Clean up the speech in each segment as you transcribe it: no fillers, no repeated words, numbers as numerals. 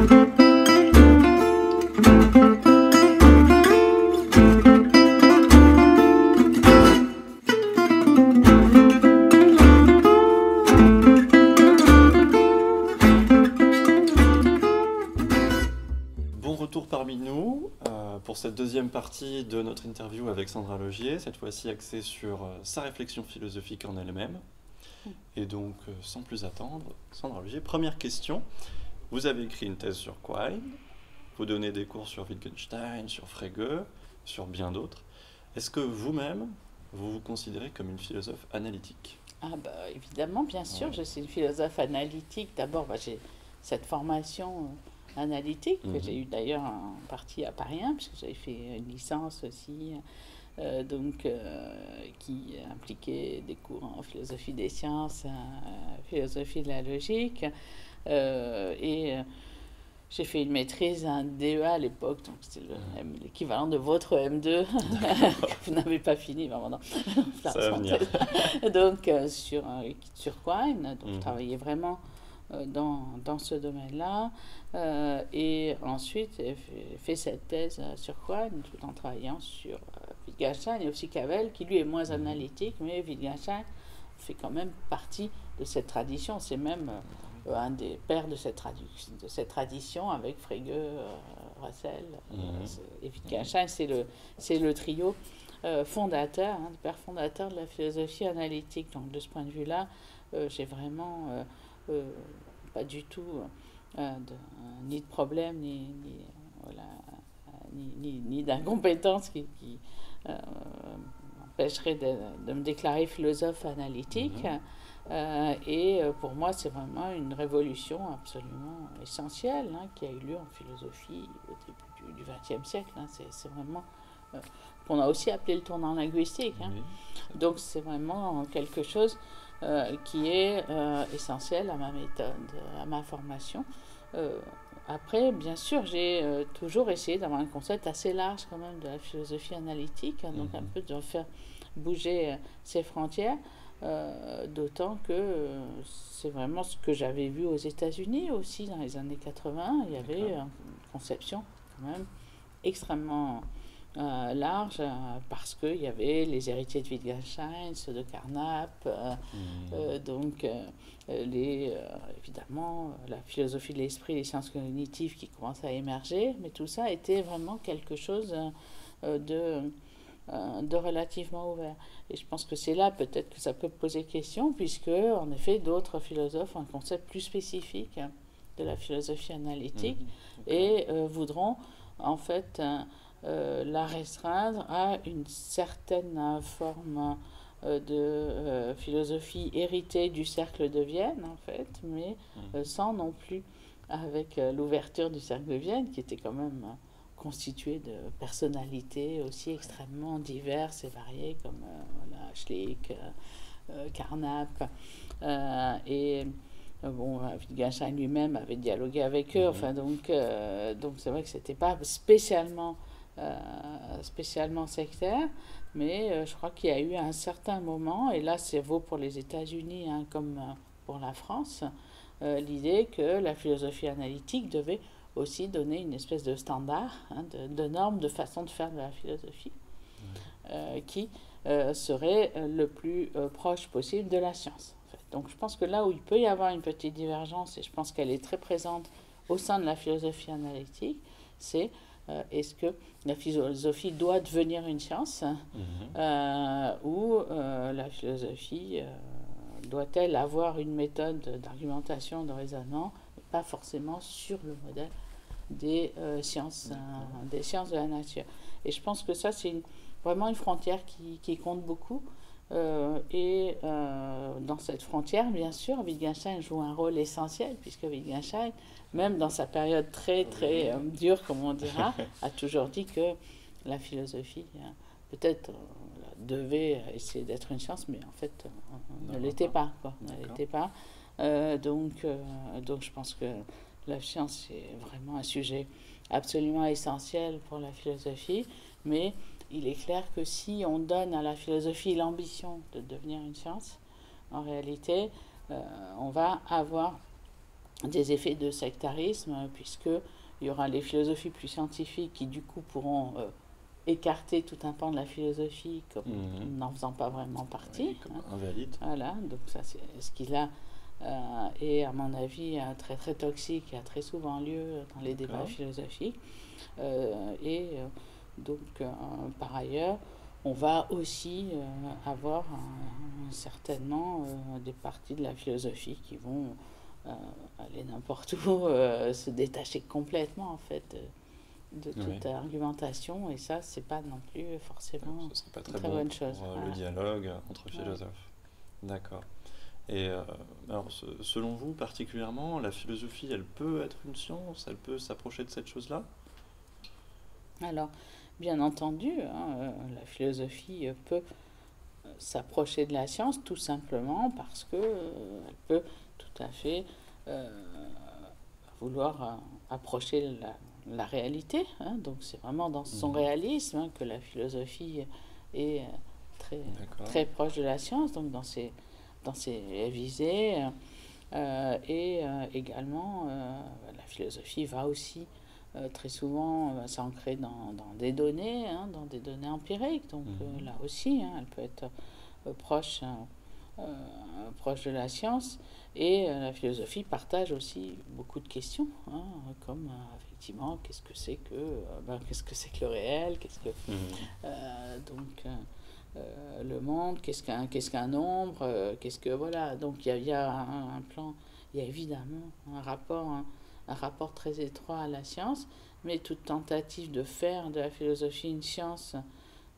Bon retour parmi nous pour cette deuxième partie de notre interview avec Sandra Logier, cette fois-ci axée sur sa réflexion philosophique en elle-même. Et donc, sans plus attendre, Sandra Logier, première question. Vous avez écrit une thèse sur Quine, vous donnez des cours sur Wittgenstein, sur Frege, sur bien d'autres. Est-ce que vous-même, vous vous considérez comme une philosophe analytique? Ah bah, évidemment, bien sûr, Ouais. je suis une philosophe analytique. D'abord, j'ai cette formation analytique, que j'ai eu d'ailleurs en partie à Paris 1, puisque j'avais fait une licence aussi, qui impliquait des cours en philosophie des sciences, philosophie de la logique. J'ai fait une maîtrise, un DEA à l'époque, donc c'était l'équivalent de votre M2, que vous n'avez pas fini, vraiment, non. Ça va venir. Donc, sur Quine, donc je travaillais vraiment dans ce domaine-là. Et ensuite, j'ai fait cette thèse sur Quine, tout en travaillant sur Wittgenstein et aussi Cavell, qui lui est moins analytique, mais Wittgenstein fait quand même partie de cette tradition. C'est même un des pères de cette tradition avec Frege, Russell et Wittgenstein. C'est le trio fondateur, le père fondateur de la philosophie analytique. Donc de ce point de vue-là, j'ai vraiment pas du tout ni de problème, ni d'incompétence qui m'empêcherait de me déclarer philosophe analytique. Et pour moi, c'est vraiment une révolution absolument essentielle qui a eu lieu en philosophie au début du XXe siècle. C'est vraiment qu'on a aussi appelé le tournant linguistique. Donc c'est vraiment quelque chose qui est essentiel à ma méthode, à ma formation. Après, bien sûr, j'ai toujours essayé d'avoir un concept assez large quand même de la philosophie analytique, donc un peu de faire bouger ses frontières. D'autant que c'est vraiment ce que j'avais vu aux États-Unis aussi dans les années 80. Il y avait une conception quand même extrêmement large parce qu'il y avait les héritiers de Wittgenstein, ceux de Carnap, évidemment la philosophie de l'esprit, les sciences cognitives qui commencent à émerger, mais tout ça était vraiment quelque chose de relativement ouvert. Et je pense que c'est là peut-être que ça peut poser question, puisque en effet d'autres philosophes ont un concept plus spécifique de la philosophie analytique et voudront en fait la restreindre à une certaine forme de philosophie héritée du cercle de Vienne en fait, mais sans non plus avec l'ouverture du cercle de Vienne qui était quand même constitué de personnalités aussi extrêmement diverses et variées comme Schlick, Carnap Wittgenstein lui-même avait dialogué avec eux. Enfin, donc c'est vrai que c'était pas spécialement sectaire, mais je crois qu'il y a eu un certain moment, et là c'est vaut pour les États-Unis comme pour la France, l'idée que la philosophie analytique devait aussi donner une espèce de standard, de normes, de façon de faire de la philosophie, qui serait le plus proche possible de la science. En fait. Donc je pense que là où il peut y avoir une petite divergence, et je pense qu'elle est très présente au sein de la philosophie analytique, c'est est-ce que la philosophie doit devenir une science ou la philosophie doit-elle avoir une méthode d'argumentation, de raisonnement, pas forcément sur le modèle des sciences de la nature. Et je pense que ça, c'est vraiment une frontière qui compte beaucoup. Et dans cette frontière, bien sûr, Wittgenstein joue un rôle essentiel, puisque Wittgenstein, même dans sa période très, très dure, comme on dira, a toujours dit que la philosophie, peut-être, devait essayer d'être une science, mais en fait, ne l'était pas. Ne l'était pas. Donc, je pense que la science est vraiment un sujet absolument essentiel pour la philosophie, mais il est clair que si on donne à la philosophie l'ambition de devenir une science, en réalité, on va avoir des effets de sectarisme, puisque il y aura les philosophies plus scientifiques qui du coup pourront écarter tout un pan de la philosophie comme n'en faisant pas vraiment partie. Oui, comme invalide. Voilà, donc ça c'est ce qui là est à mon avis très très toxique et a très souvent lieu dans les débats philosophiques. Donc par ailleurs, on va aussi avoir certainement des parties de la philosophie qui vont aller n'importe où, se détacher complètement en fait de toute argumentation, et ça c'est pas non plus forcément ce serait pas très bonne chose pour le dialogue entre philosophes. D'accord. Et alors, selon vous particulièrement, la philosophie, elle peut être une science, elle peut s'approcher de cette chose-là? Alors, bien entendu, la philosophie peut s'approcher de la science tout simplement parce que elle peut tout à fait vouloir approcher la réalité. Donc c'est vraiment dans son réalisme que la philosophie est très proche de la science, donc dans ses visées. Et également, la philosophie va aussi très souvent s'ancrer dans des données, dans des données empiriques. Donc là aussi, elle peut être proche de la science. Et la philosophie partage aussi beaucoup de questions, comme effectivement qu'est-ce que c'est que le réel, le monde, qu'est-ce qu'un nombre, voilà. Donc il y a un plan, il y a évidemment un rapport très étroit à la science, mais toute tentative de faire de la philosophie une science,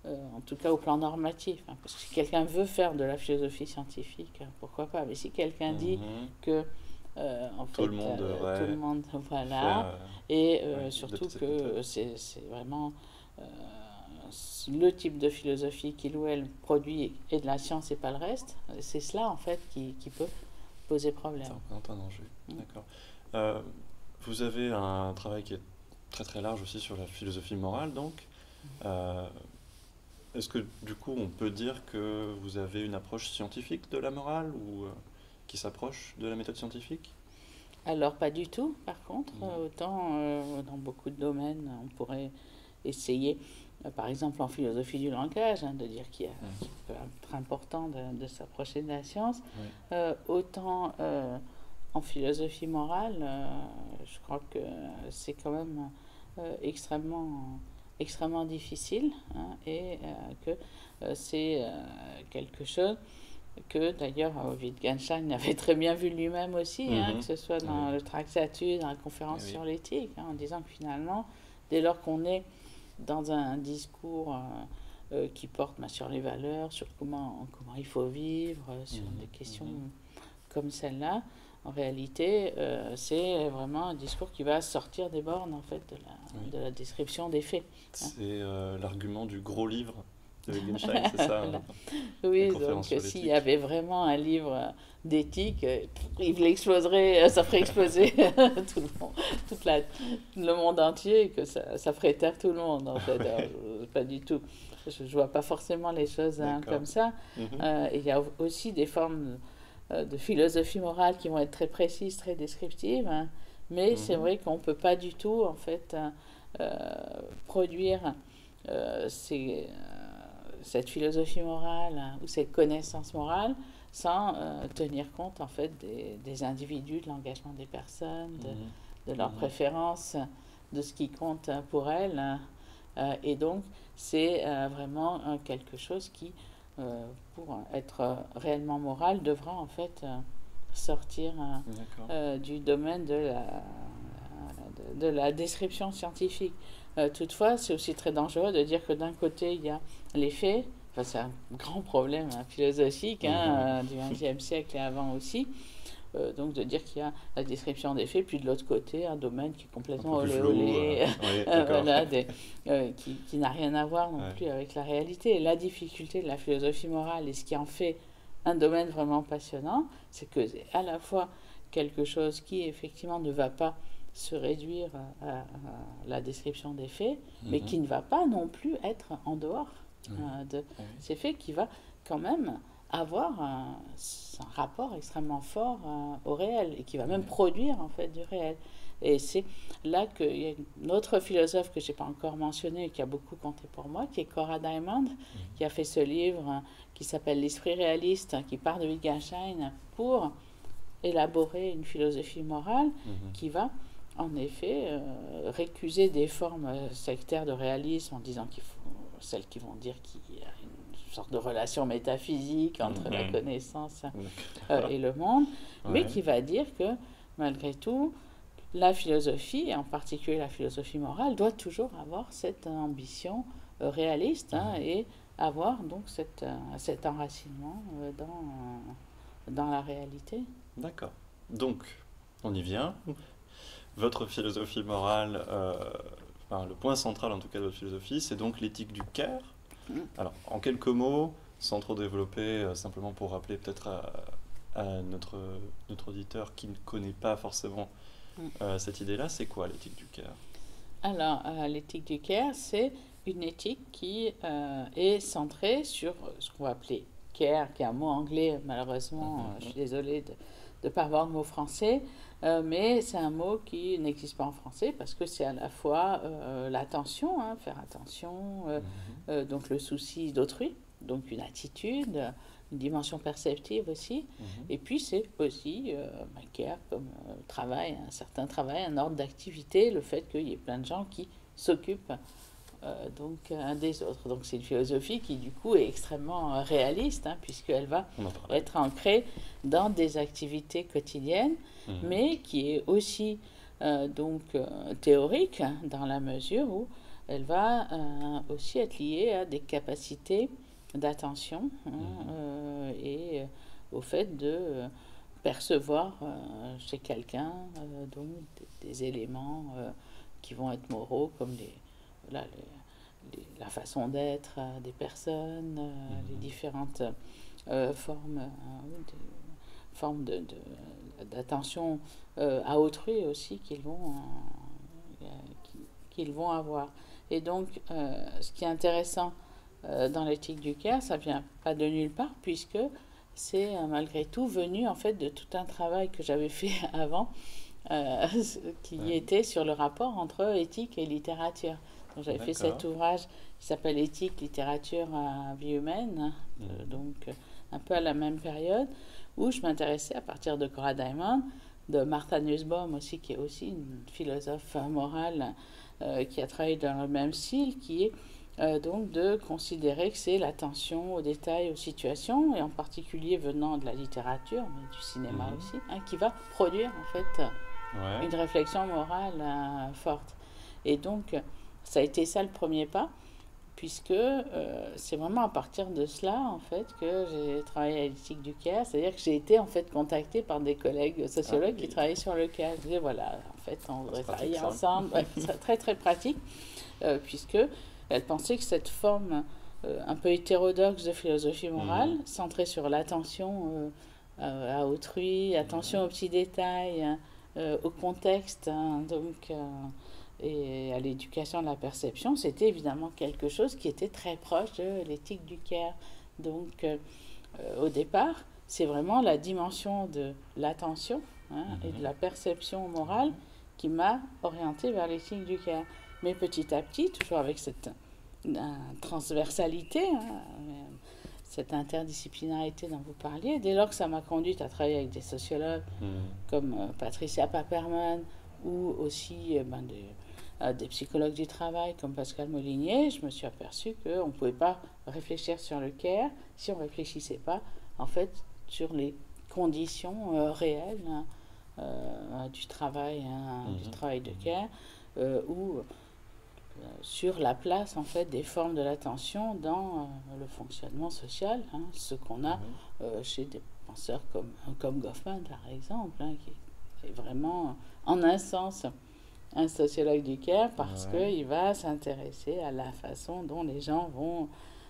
en tout cas au plan normatif, parce que si quelqu'un veut faire de la philosophie scientifique, pourquoi pas, mais si quelqu'un dit que en fait, tout le monde voilà, et surtout que c'est vraiment le type de philosophie qu'il ou elle produit est de la science et pas le reste, c'est cela en fait qui peut poser problème. Ça représente un enjeu, d'accord. Vous avez un travail qui est très très large aussi sur la philosophie morale, donc. Est-ce que du coup on peut dire que vous avez une approche scientifique de la morale ou qui s'approche de la méthode scientifique? Alors pas du tout, par contre. Autant dans beaucoup de domaines on pourrait essayer, par exemple en philosophie du langage, de dire qu'il peut être important de s'approcher de la science. Autant en philosophie morale, je crois que c'est quand même extrêmement difficile, et que c'est quelque chose que d'ailleurs Wittgenstein avait très bien vu lui-même aussi, que ce soit dans le Tractatus, dans la conférence sur l'éthique, en disant que finalement, dès lors qu'on est dans un discours qui porte sur les valeurs, sur comment il faut vivre, sur des questions comme celle-là, en réalité, c'est vraiment un discours qui va sortir des bornes en fait de la description des faits. C'est l'argument du gros livre de Wittgenstein, c'est ça? Oui, donc s'il y avait vraiment un livre d'éthique, il exploserait, ça ferait exploser tout le monde entier, que ça ferait taire tout le monde en fait. Alors, pas du tout. Je vois pas forcément les choses comme ça. Et il y a aussi des formes de philosophie morale qui vont être très précises, très descriptives, mais c'est vrai qu'on ne peut pas du tout en fait produire cette philosophie morale ou cette connaissance morale sans tenir compte en fait des individus, de l'engagement des personnes, de leurs préférences, de ce qui compte pour elles, et donc c'est vraiment quelque chose qui pour être réellement moral, devra en fait sortir du domaine de la description scientifique. Toutefois, c'est aussi très dangereux de dire que d'un côté, il y a les faits, c'est un grand problème philosophique du XIe siècle et avant aussi, donc de dire qu'il y a la description des faits, puis de l'autre côté, un domaine qui est complètement olé olé, voilà, qui n'a rien à voir non plus avec la réalité. Et la difficulté de la philosophie morale, et ce qui en fait un domaine vraiment passionnant, c'est que c'est à la fois quelque chose qui effectivement ne va pas se réduire à la description des faits, mais qui ne va pas non plus être en dehors de ces faits, qui va quand même avoir un rapport extrêmement fort au réel et qui va même produire en fait du réel. Et c'est là qu'il y a une autre philosophe que je n'ai pas encore mentionné et qui a beaucoup compté pour moi, qui est Cora Diamond, qui a fait ce livre qui s'appelle L'esprit réaliste, qui part de Wittgenstein pour élaborer une philosophie morale qui va en effet récuser des formes sectaires de réalisme en disant qu'il faut celles qui vont dire qu'il y a une sorte de relation métaphysique entre la connaissance et le monde, mais qui va dire que malgré tout, la philosophie, et en particulier la philosophie morale, doit toujours avoir cette ambition réaliste et avoir donc cet enracinement dans la réalité. D'accord. Donc, on y vient. Votre philosophie morale, enfin, le point central en tout cas de votre philosophie, c'est donc l'éthique du care. Alors, en quelques mots, sans trop développer, simplement pour rappeler peut-être à notre auditeur qui ne connaît pas forcément cette idée-là, c'est quoi l'éthique du care? Alors, l'éthique du care, c'est une éthique qui est centrée sur ce qu'on va appeler care, qui est un mot anglais, malheureusement, je suis désolée de ne pas avoir le mot français, mais c'est un mot qui n'existe pas en français parce que c'est à la fois l'attention, faire attention, donc le souci d'autrui, donc une attitude, une dimension perceptive aussi, et puis c'est aussi care comme travail, un certain travail, un ordre d'activité, le fait qu'il y ait plein de gens qui s'occupent donc des autres. Donc c'est une philosophie qui du coup est extrêmement réaliste puisqu'elle va être ancrée dans des activités quotidiennes, mais qui est aussi donc théorique dans la mesure où elle va aussi être liée à des capacités d'attention et au fait de percevoir chez quelqu'un donc des éléments qui vont être moraux comme la façon d'être des personnes, les différentes formes d'attention à autrui aussi qu'ils vont avoir. Et donc, ce qui est intéressant dans l'éthique du care, ça vient pas de nulle part, puisque c'est malgré tout venu en fait de tout un travail que j'avais fait avant, qui était sur le rapport entre éthique et littérature. Donc, j'avais fait cet ouvrage qui s'appelle Éthique, littérature, vie humaine, donc un peu à la même période, où je m'intéressais à partir de Cora Diamond, de Martha Nussbaum aussi, qui est aussi une philosophe morale qui a travaillé dans le même style, qui est donc de considérer que c'est l'attention aux détails, aux situations, et en particulier venant de la littérature, mais du cinéma aussi, qui va produire en fait une réflexion morale forte. Et donc, ça a été ça le premier pas, puisque c'est vraiment à partir de cela, en fait, que j'ai travaillé à l'éthique du care, c'est-à-dire que j'ai été, en fait, contactée par des collègues sociologues qui travaillaient sur le care. Je disais, voilà, en fait, on devrait travailler ensemble. C'est très, très pratique, puisque elle pensait que cette forme un peu hétérodoxe de philosophie morale, centrée sur l'attention à autrui, attention aux petits détails, au contexte, donc... et à l'éducation de la perception, c'était évidemment quelque chose qui était très proche de l'éthique du care. Donc, au départ, c'est vraiment la dimension de l'attention et de la perception morale qui m'a orientée vers l'éthique du care. Mais petit à petit, toujours avec cette transversalité, cette interdisciplinarité dont vous parliez, dès lors que ça m'a conduite à travailler avec des sociologues comme Patricia Paperman ou aussi des psychologues du travail comme Pascal Molinier, je me suis aperçue qu'on ne pouvait pas réfléchir sur le care si on ne réfléchissait pas en fait sur les conditions réelles du travail de care ou sur la place en fait des formes de l'attention dans le fonctionnement social, ce qu'on a chez des penseurs comme Goffman par exemple, qui est vraiment en un sens un sociologue du care parce qu'il va s'intéresser à la façon dont les gens vont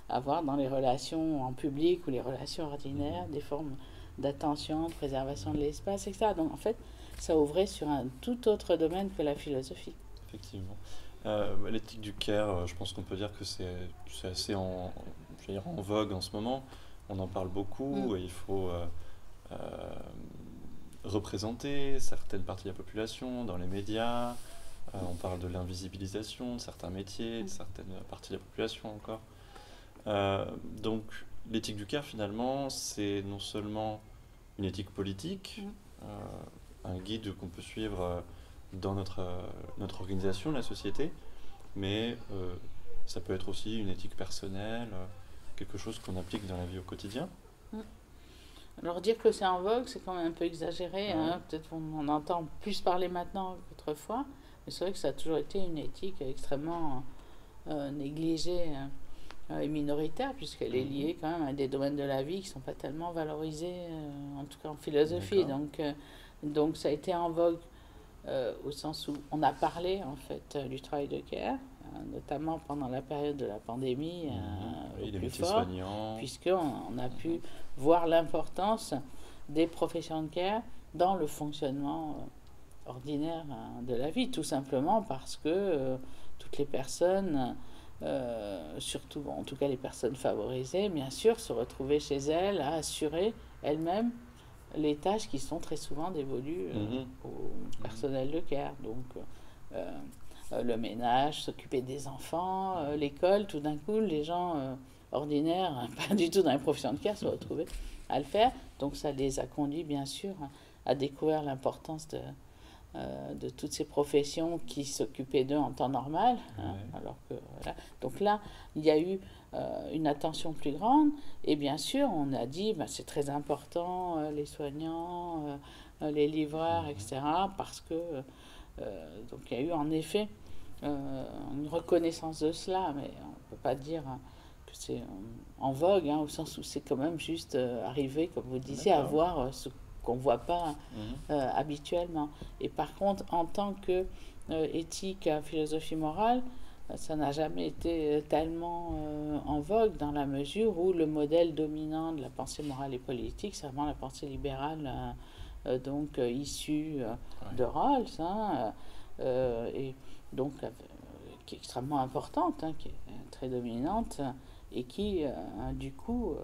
avoir dans les relations en public ou les relations ordinaires des formes d'attention, de préservation de l'espace, etc. Donc en fait, ça ouvrait sur un tout autre domaine que la philosophie. Effectivement. L'éthique du care, je pense qu'on peut dire que c'est assez en vogue en ce moment. on en parle beaucoup, et il faut euh, représenter certaines parties de la population dans les médias. On parle de l'invisibilisation de certains métiers, de certaines parties de la population encore. Donc l'éthique du care, finalement, c'est non seulement une éthique politique, un guide qu'on peut suivre dans notre organisation, la société, mais ça peut être aussi une éthique personnelle, quelque chose qu'on applique dans la vie au quotidien. Alors dire que c'est en vogue, c'est quand même un peu exagéré. Ouais. Hein. Peut-être qu'on en entend plus parler maintenant qu'autrefois, mais c'est vrai que ça a toujours été une éthique extrêmement négligée et minoritaire, puisqu'elle est liée quand même à des domaines de la vie qui ne sont pas tellement valorisés, en tout cas en philosophie. Donc ça a été en vogue au sens où on a parlé en fait du travail de care, notamment pendant la période de la pandémie Oui, au les plus métiers fort, soignants. puisqu'on a pu voir l'importance des professions de care dans le fonctionnement ordinaire de la vie, tout simplement parce que toutes les personnes, surtout en tout cas les personnes favorisées, bien sûr, se retrouvaient chez elles à assurer elles-mêmes les tâches qui sont très souvent dévolues au personnel de care. Donc, le ménage, s'occuper des enfants, l'école, tout d'un coup, les gens ordinaires, pas du tout dans les professions de care, se retrouvaient à le faire. Donc, ça les a conduits, bien sûr, à découvrir l'importance de toutes ces professions qui s'occupaient d'eux en temps normal. Alors que, voilà. Donc là, il y a eu une attention plus grande. Et bien sûr, on a dit, c'est très important, les soignants, les livreurs, etc. Parce que, donc il y a eu en effet une reconnaissance de cela, mais on ne peut pas dire que c'est en vogue, au sens où c'est quand même juste arrivé, comme vous disiez, à voir ce qu'on ne voit pas habituellement. Et par contre, en tant que éthique, philosophie morale, ça n'a jamais été tellement en vogue dans la mesure où le modèle dominant de la pensée morale et politique, c'est vraiment la pensée libérale, donc issue de Rawls, et donc qui est extrêmement importante, qui est très dominante, et qui, du coup,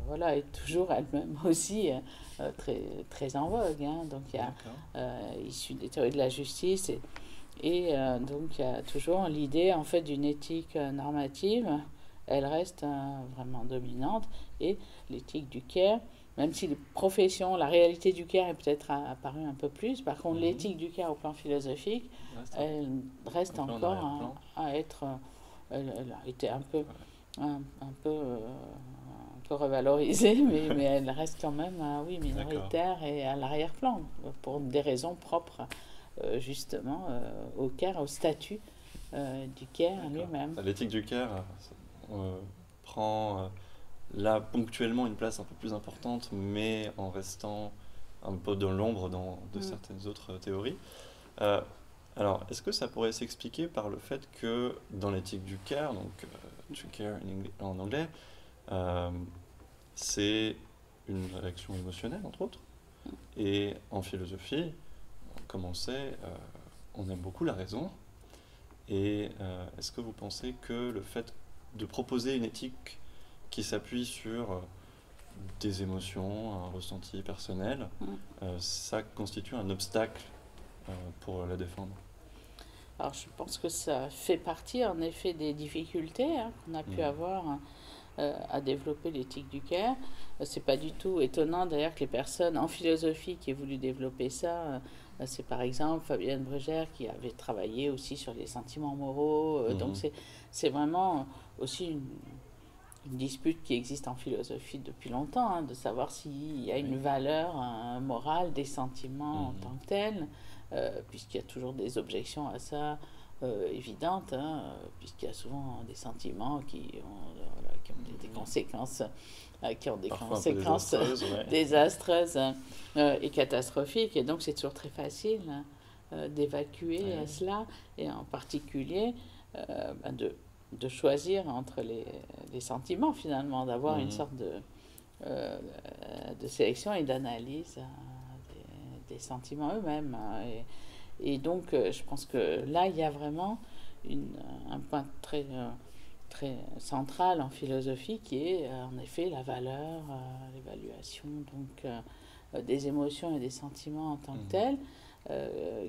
voilà, est toujours elle-même aussi très, très en vogue. Donc il y a issu des théories de la justice et donc il y a toujours l'idée en fait d'une éthique normative. Elle reste vraiment dominante, et l'éthique du care, même si les professions, la réalité du care est peut-être apparue un peu plus, par contre l'éthique du care au plan philosophique, elle reste encore à être, elle a été un peu revalorisée, mais elle reste quand même oui, minoritaire et à l'arrière-plan, pour des raisons propres justement au care, au statut du care lui-même. L'éthique du care prend là ponctuellement une place un peu plus importante, mais en restant un peu dans l'ombre de certaines autres théories. Alors, est-ce que ça pourrait s'expliquer par le fait que dans l'éthique du care, donc to care en anglais, c'est une réaction émotionnelle, entre autres, et en philosophie, comme on sait, on aime beaucoup la raison. Et est-ce que vous pensez que le fait de proposer une éthique qui s'appuie sur des émotions, un ressenti personnel, ça constitue un obstacle pour la défendre? Alors je pense que ça fait partie en effet des difficultés qu'on a pu avoir à développer l'éthique du care. C'est pas du tout étonnant d'ailleurs que les personnes en philosophie qui aient voulu développer ça, c'est par exemple Fabienne Brugère qui avait travaillé aussi sur les sentiments moraux. Donc c'est vraiment aussi une dispute qui existe en philosophie depuis longtemps, de savoir s'il y a une valeur morale des sentiments en tant que tels, puisqu'il y a toujours des objections à ça évidentes, puisqu'il y a souvent des sentiments qui ont des conséquences, désastreuses et catastrophiques, et donc c'est toujours très facile d'évacuer cela, et en particulier de choisir entre les sentiments, finalement, d'avoir une sorte de sélection et d'analyse des sentiments eux-mêmes. Et donc, je pense que là, il y a vraiment un point très très centrale en philosophie, qui est en effet la valeur, l'évaluation des émotions et des sentiments en tant que tels,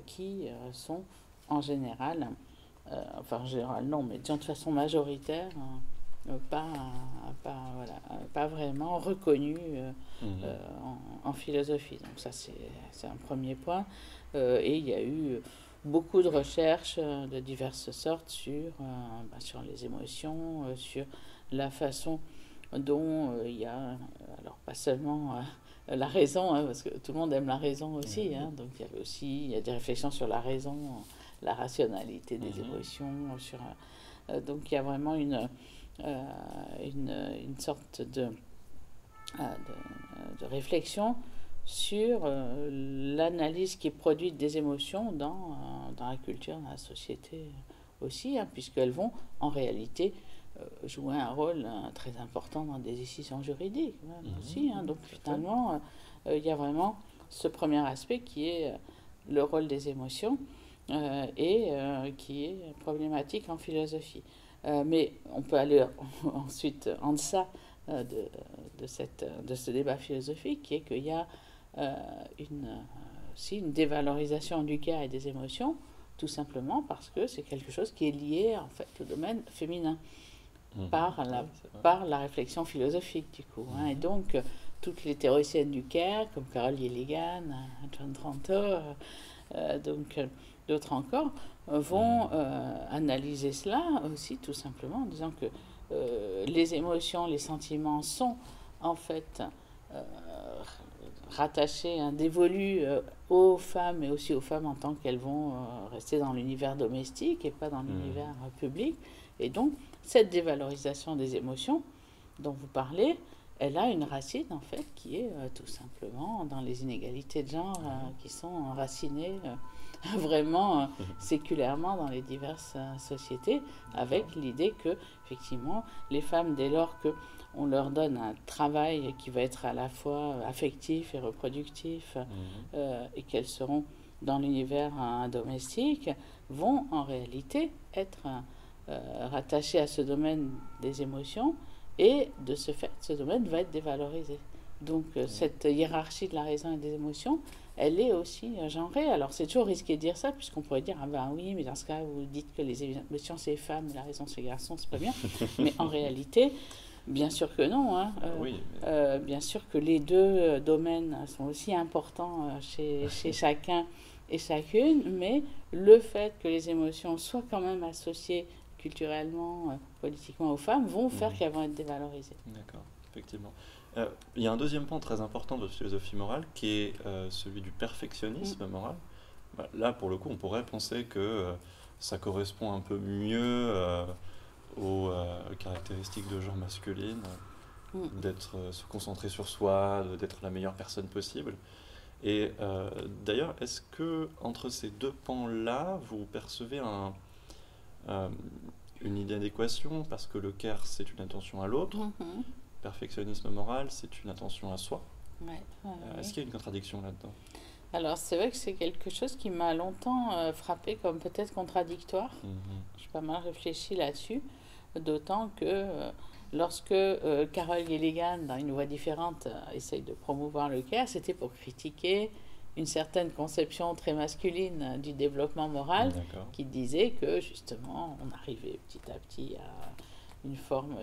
qui sont en général, enfin en général non, mais disons de façon majoritaire, pas vraiment reconnus en philosophie. Donc ça c'est un premier point. Et il y a eu beaucoup de recherches de diverses sortes sur les émotions, sur la façon dont il y a, alors pas seulement la raison, parce que tout le monde aime la raison aussi, donc il y a des réflexions sur la raison, la rationalité des émotions, donc il y a vraiment une sorte de réflexion sur l'analyse qui est produite des émotions dans la culture, dans la société aussi, puisqu'elles vont en réalité jouer un rôle très important dans des décisions juridiques aussi. Donc finalement, il y a vraiment ce premier aspect qui est le rôle des émotions et qui est problématique en philosophie. Mais on peut aller ensuite en deçà de ce débat philosophique, qui est qu'il y a une dévalorisation du cas et des émotions, tout simplement parce que c'est quelque chose qui est lié en fait au domaine féminin par la réflexion philosophique du coup. Et donc toutes les théoriciennes du Caire, comme Carol Gilligan, John Tranto, donc d'autres encore, vont analyser cela aussi tout simplement en disant que les émotions, les sentiments sont en fait rattachés, dévolus aux femmes, et aussi aux femmes en tant qu'elles vont rester dans l'univers domestique et pas dans l'univers public. Et donc cette dévalorisation des émotions dont vous parlez, elle a une racine en fait qui est tout simplement dans les inégalités de genre qui sont enracinées vraiment séculairement dans les diverses sociétés, avec l'idée que effectivement les femmes, dès lors que on leur donne un travail qui va être à la fois affectif et reproductif et qu'elles seront dans l'univers domestique, vont en réalité être rattachées à ce domaine des émotions, et de ce fait ce domaine va être dévalorisé. Donc cette hiérarchie de la raison et des émotions, elle est aussi genrée. Alors c'est toujours risqué de dire ça, puisqu'on pourrait dire, ah ben oui, mais dans ce cas, vous dites que les émotions c'est femmes, la raison c'est garçons, c'est pas bien. Mais en réalité, bien sûr que non. Bien sûr que les deux domaines sont aussi importants chez chacun et chacune, mais le fait que les émotions soient quand même associées culturellement, politiquement aux femmes, vont faire qu'elles vont être dévalorisées. D'accord, effectivement. Il y a un deuxième point très important de philosophie morale qui est celui du perfectionnisme moral. Là, pour le coup, on pourrait penser que ça correspond un peu mieux aux caractéristiques de genre masculine, d'être se concentrer sur soi, d'être la meilleure personne possible. Et d'ailleurs, est-ce que entre ces deux pans-là, vous percevez une idée d'adéquation, parce que le care, c'est une attention à l'autre, perfectionnisme moral, c'est une attention à soi. Est-ce qu'il y a une contradiction là-dedans ? Alors, c'est vrai que c'est quelque chose qui m'a longtemps frappé comme peut-être contradictoire. J'ai pas mal réfléchi là-dessus, d'autant que lorsque Carol Gilligan, dans Une voix différente, essaye de promouvoir le care, c'était pour critiquer une certaine conception très masculine du développement moral, qui disait que justement on arrivait petit à petit à une forme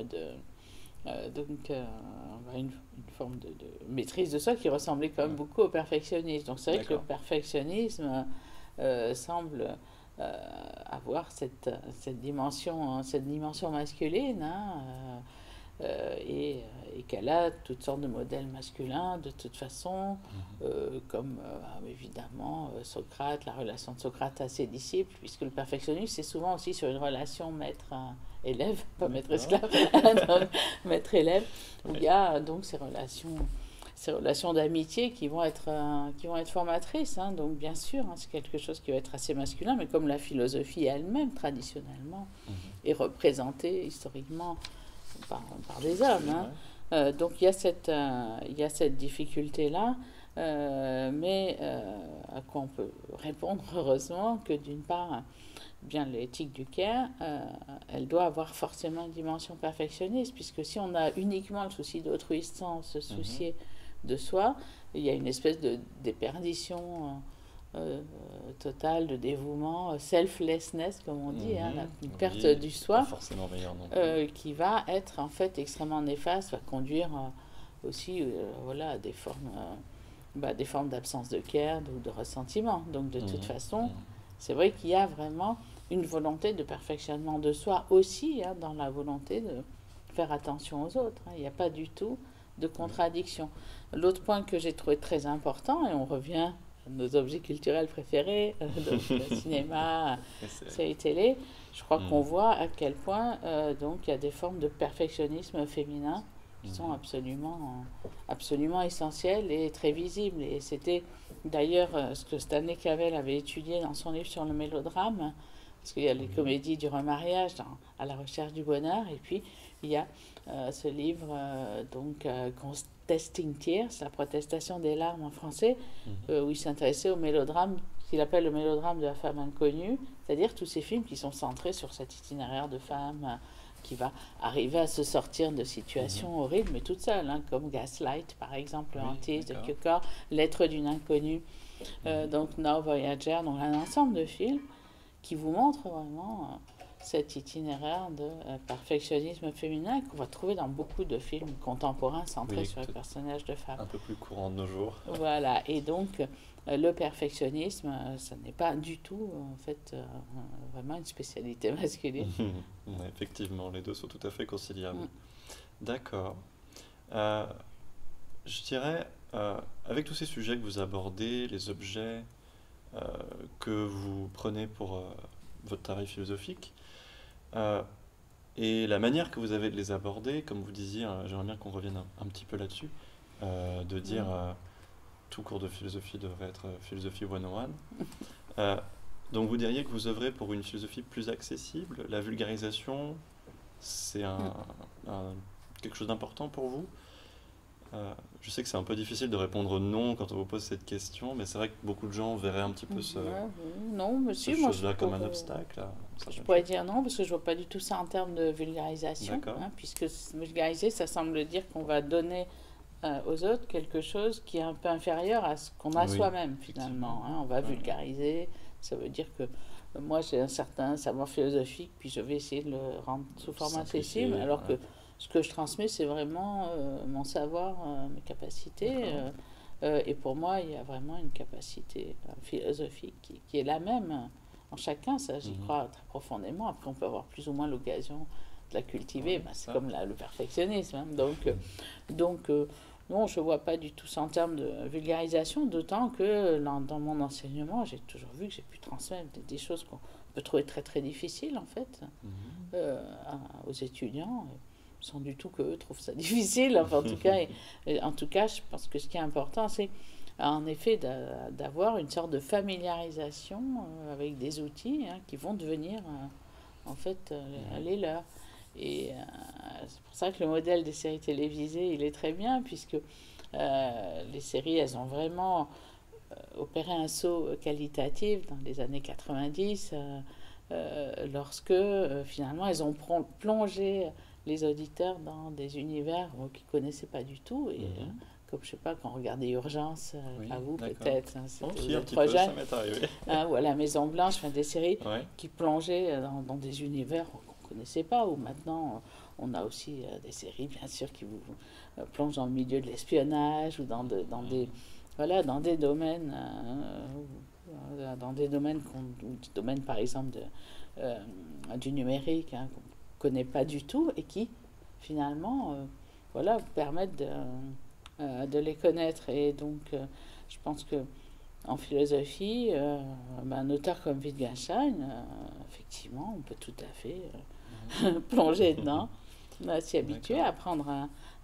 une forme de maîtrise de soi qui ressemblait quand même beaucoup au perfectionnisme. Donc c'est vrai que le perfectionnisme semble avoir cette dimension masculine, et qu'elle a toutes sortes de modèles masculins de toute façon, comme évidemment Socrate, la relation de Socrate à ses disciples, puisque le perfectionnisme c'est souvent aussi sur une relation maître-élève, pas maître-esclave, maître-élève, où il y a donc ces relations d'amitié qui vont être formatrices. Donc bien sûr, c'est quelque chose qui va être assez masculin, mais comme la philosophie elle-même, traditionnellement, est représentée historiquement par des hommes. Donc il y a cette difficulté-là. mais à quoi on peut répondre heureusement que d'une part, bien l'éthique du care, elle doit avoir forcément une dimension perfectionniste, puisque si on a uniquement le souci d'autrui sans se soucier de soi, il y a une espèce de déperdition totale, de dévouement, selflessness comme on dit, une perte du soi, pas forcément meilleur non plus. qui va être en fait extrêmement néfaste, va conduire aussi voilà, à des formes d'absence de care ou de ressentiment. Donc de toute façon, c'est vrai qu'il y a vraiment une volonté de perfectionnement de soi aussi, dans la volonté de faire attention aux autres. Il n'y a pas du tout de contradiction. L'autre point que j'ai trouvé très important, et on revient à nos objets culturels préférés, donc le cinéma, séries télé, je crois qu'on voit à quel point donc il y a des formes de perfectionnisme féminin qui sont absolument essentielles et très visibles. Et c'était d'ailleurs ce que Stanley Cavell avait étudié dans son livre sur le mélodrame, parce qu'il y a les comédies du remariage à la recherche du bonheur, et puis il y a ce livre Contesting Tears, la protestation des larmes en français, où il s'intéressait au mélodrame qu'il appelle le mélodrame de la femme inconnue, c'est-à-dire tous ces films qui sont centrés sur cet itinéraire de femme qui va arriver à se sortir de situations horribles, mais toute seule, comme Gaslight, par exemple, Hantise de Cukor, Lettre d'une inconnue, donc Now Voyager, donc un ensemble de films qui vous montrent vraiment cet itinéraire de perfectionnisme féminin qu'on va trouver dans beaucoup de films contemporains centrés sur les personnages de femmes. Un peu plus courant de nos jours. Voilà, et donc le perfectionnisme, ça n'est pas du tout, en fait, vraiment une spécialité masculine. Effectivement, les deux sont tout à fait conciliables. D'accord. Je dirais, avec tous ces sujets que vous abordez, les objets que vous prenez pour votre travail philosophique, et la manière que vous avez de les aborder, comme vous disiez, j'aimerais bien qu'on revienne un petit peu là-dessus, de dire tout cours de philosophie devrait être philosophie 101. Donc vous diriez que vous œuvrez pour une philosophie plus accessible. La vulgarisation, c'est quelque chose d'important pour vous? Je sais que c'est un peu difficile de répondre non quand on vous pose cette question, mais c'est vrai que beaucoup de gens verraient un petit peu ce chose-là comme un obstacle. Je pourrais dire non, parce que je ne vois pas du tout ça en termes de vulgarisation, puisque vulgariser, ça semble dire qu'on va donner aux autres quelque chose qui est un peu inférieur à ce qu'on a soi-même, finalement. On va vulgariser, ça veut dire que moi j'ai un certain savoir philosophique, puis je vais essayer de le rendre sous forme accessible, alors que ce que je transmets, c'est vraiment mon savoir, mes capacités. Et pour moi, il y a vraiment une capacité philosophique qui est la même en chacun. Ça, j'y crois très profondément. Après, on peut avoir plus ou moins l'occasion de la cultiver. C'est comme le perfectionnisme. Donc non, je ne vois pas du tout ça en termes de vulgarisation, d'autant que dans mon enseignement, j'ai toujours vu que j'ai pu transmettre des choses qu'on peut trouver très très difficiles, en fait, aux étudiants. Sans du tout qu'eux trouvent ça difficile. Enfin, en tout cas, je pense que ce qui est important, c'est en effet d'avoir une sorte de familiarisation avec des outils qui vont devenir en fait les leurs. Et c'est pour ça que le modèle des séries télévisées, il est très bien, puisque les séries, elles ont vraiment opéré un saut qualitatif dans les années 90, lorsque finalement elles ont plongé les auditeurs dans des univers qu'ils ne connaissaient pas du tout. Et comme je sais pas, quand on regardait Urgence, à vous peut-être, c'était un trop jeune. Ça m'est arrivé. Ou à la Maison Blanche, des séries qui plongeaient dans des univers qu'on ne connaissait pas, où maintenant on a aussi des séries, bien sûr, qui vous plongent dans le milieu de l'espionnage ou dans des domaines, par exemple du numérique, qu'on ne connaît pas du tout et qui finalement permettent de les connaître. Et donc je pense que en philosophie, un auteur comme Wittgenstein, effectivement, on peut tout à fait plonger dedans, s'y habituer, apprendre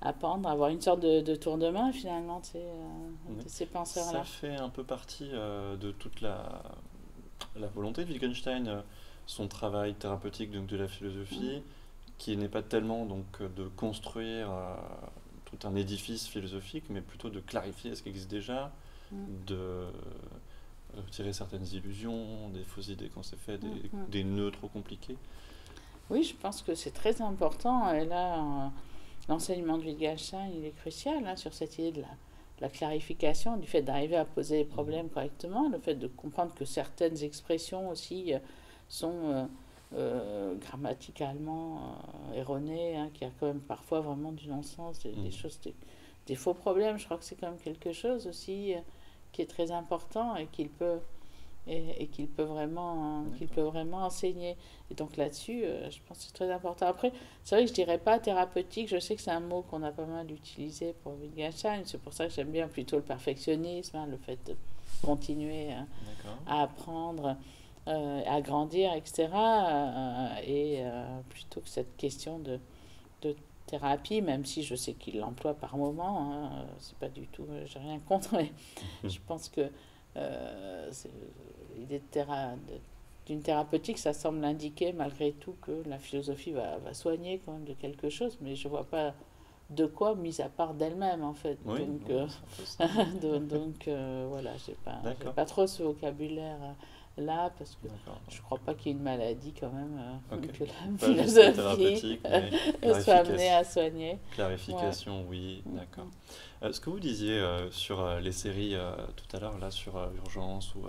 à avoir une sorte de tour de main finalement de ces penseurs-là. Ça fait un peu partie de toute la volonté de Wittgenstein, son travail thérapeutique donc, de la philosophie, qui n'est pas tellement donc, de construire tout un édifice philosophique, mais plutôt de clarifier ce qui existe déjà, de retirer certaines illusions, des fausses idées qu'on s'est fait, des nœuds trop compliqués. Oui, je pense que c'est très important. Et là, l'enseignement de Wittgenstein, il est crucial hein, sur cette idée de la clarification, du fait d'arriver à poser les problèmes correctement, le fait de comprendre que certaines expressions aussi sont grammaticalement erronées, hein, qu'il y a quand même parfois vraiment du non-sens, des choses, des faux problèmes. Je crois que c'est quand même quelque chose aussi qui est très important et qu'il peut qu'il peut vraiment enseigner. Et donc là-dessus, je pense que c'est très important. Après, c'est vrai que je dirais pas thérapeutique. Je sais que c'est un mot qu'on a pas mal utilisé pour Wittgenstein. C'est pour ça que j'aime bien plutôt le perfectionnisme, hein, le fait de continuer à apprendre, à grandir, etc. Plutôt que cette question de thérapie, même si je sais qu'il l'emploie par moment, hein, c'est pas du tout, j'ai rien contre, mais je pense que l'idée d'une thérapeutique, ça semble indiquer malgré tout que la philosophie va soigner quand même de quelque chose, mais je vois pas de quoi, mis à part d'elle-même en fait. Oui, donc voilà, j'ai pas trop ce vocabulaire là, parce que je crois pas qu'il y ait une maladie quand même que la philosophie soit amenée à soigner. Clarification, oui, d'accord. Ce que vous disiez sur les séries tout à l'heure, là, sur Urgence, ou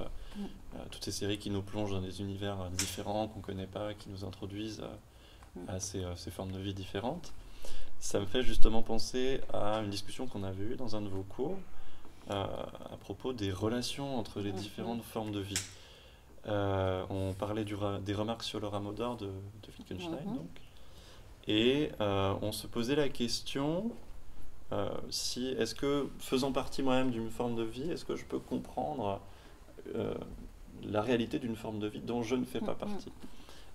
toutes ces séries qui nous plongent dans des univers différents, qu'on ne connaît pas, qui nous introduisent à ces formes de vie différentes, ça me fait justement penser à une discussion qu'on avait eue dans un de vos cours à propos des relations entre les différentes formes de vie. On parlait des remarques sur le rameau d'or de Wittgenstein, donc. Et on se posait la question est-ce que, faisant partie moi-même d'une forme de vie, est-ce que je peux comprendre la réalité d'une forme de vie dont je ne fais pas partie?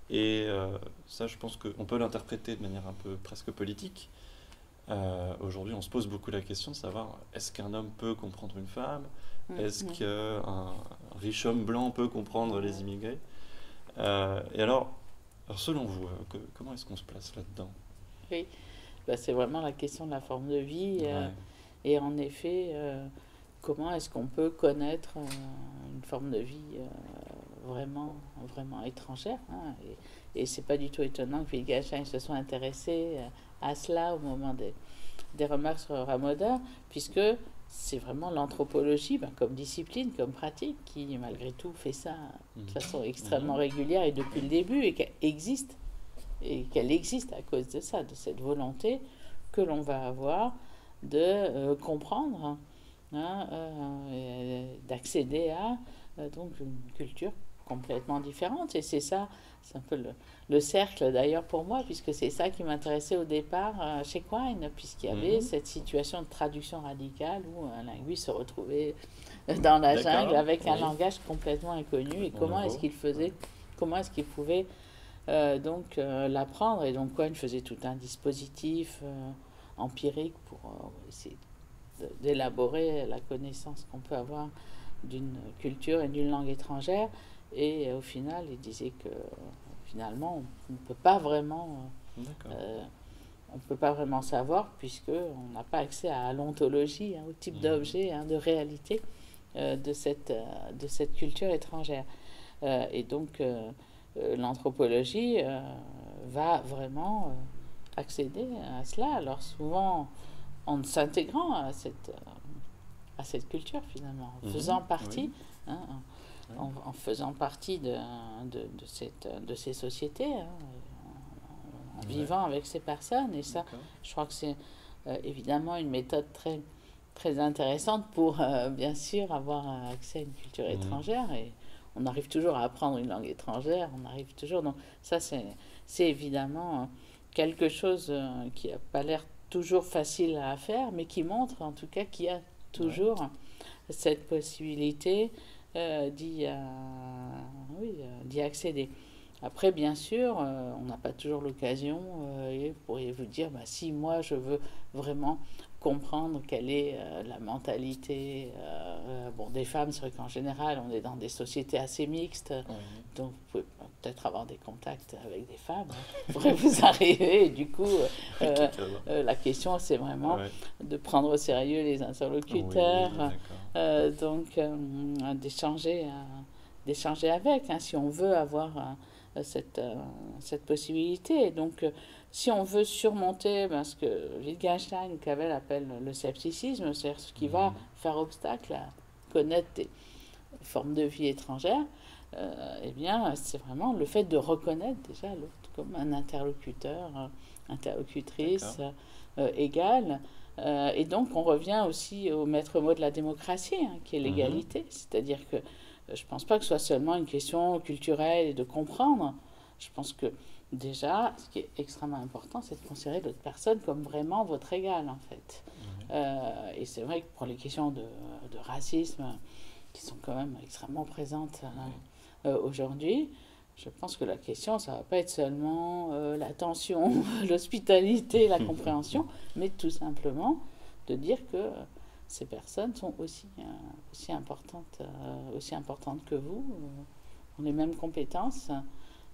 Et ça, je pense qu'on peut l'interpréter de manière un peu presque politique. Aujourd'hui, on se pose beaucoup la question de savoir est-ce qu'un homme peut comprendre une femme? Est-ce qu'un riche homme blanc peut comprendre les immigrés? Et alors, selon vous, comment est-ce qu'on se place là-dedans? Oui, c'est vraiment la question de la forme de vie. Et en effet, comment est-ce qu'on peut connaître une forme de vie vraiment étrangère, hein? Et c'est pas du tout étonnant que Wittgenstein se soit intéressé à cela au moment des remarques sur le rameau d'or, puisque c'est vraiment l'anthropologie comme discipline, comme pratique, qui malgré tout fait ça de façon extrêmement régulière et depuis le début, et qu'elle existe à cause de ça, de cette volonté que l'on va avoir de comprendre, hein, d'accéder à donc une culture complètement différente. Et c'est ça, c'est un peu le cercle d'ailleurs pour moi, puisque c'est ça qui m'intéressait au départ chez Quine, puisqu'il y avait cette situation de traduction radicale où un linguiste se retrouvait dans la jungle avec un langage complètement inconnu, et comment est-ce qu'il pouvait l'apprendre. Et donc Quine faisait tout un dispositif empirique pour essayer d'élaborer la connaissance qu'on peut avoir d'une culture et d'une langue étrangère. Et au final, il disait que finalement, on ne peut pas vraiment savoir, puisqu'on n'a pas accès à l'ontologie, hein, au type d'objet, hein, de réalité de cette culture étrangère. Et donc, l'anthropologie va vraiment accéder à cela. Alors souvent, en s'intégrant à cette culture, finalement, en faisant partie, hein, en faisant partie de ces sociétés, hein, en vivant avec ces personnes. Et ça, je crois que c'est évidemment une méthode très, très intéressante pour, bien sûr, avoir accès à une culture étrangère. Et on arrive toujours à apprendre une langue étrangère, on arrive toujours. Donc ça, c'est évidemment quelque chose qui n'a pas l'air toujours facile à faire, mais qui montre en tout cas qu'il y a toujours cette possibilité d'y accéder. Après, bien sûr, on n'a pas toujours l'occasion, et vous pourriez vous dire, si moi je veux vraiment comprendre quelle est la mentalité des femmes, c'est vrai qu'en général on est dans des sociétés assez mixtes, donc vous pouvez peut-être avoir des contacts avec des femmes, pourrait vous arriver, et du coup la question c'est vraiment de prendre au sérieux les interlocuteurs, d'échanger avec, hein, si on veut avoir cette possibilité. Et donc, si on veut surmonter ce que Wittgenstein ou Cavell appelle le scepticisme, c'est-à-dire ce qui va faire obstacle à connaître des formes de vie étrangères, eh bien, c'est vraiment le fait de reconnaître déjà l'autre comme un interlocuteur, interlocutrice égale. Et donc, on revient aussi au maître mot de la démocratie, hein, qui est l'égalité. C'est-à-dire que je ne pense pas que ce soit seulement une question culturelle et de comprendre. Je pense que déjà, ce qui est extrêmement important, c'est de considérer l'autre personne comme vraiment votre égal, en fait. Et c'est vrai que pour les questions de racisme, qui sont quand même extrêmement présentes aujourd'hui, je pense que la question, ça ne va pas être seulement l'attention, l'hospitalité, la compréhension, mais tout simplement de dire que ces personnes sont aussi importantes que vous, ont les mêmes compétences.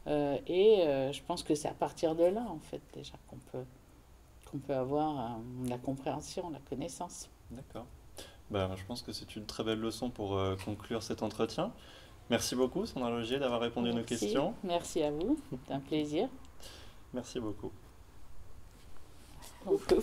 Je pense que c'est à partir de là, en fait, déjà, qu'on peut avoir la compréhension, la connaissance. D'accord. Je pense que c'est une très belle leçon pour conclure cet entretien. Merci beaucoup, Sandra Logier, d'avoir répondu à nos questions. Merci à vous, c'est un plaisir. Merci beaucoup. Beaucoup.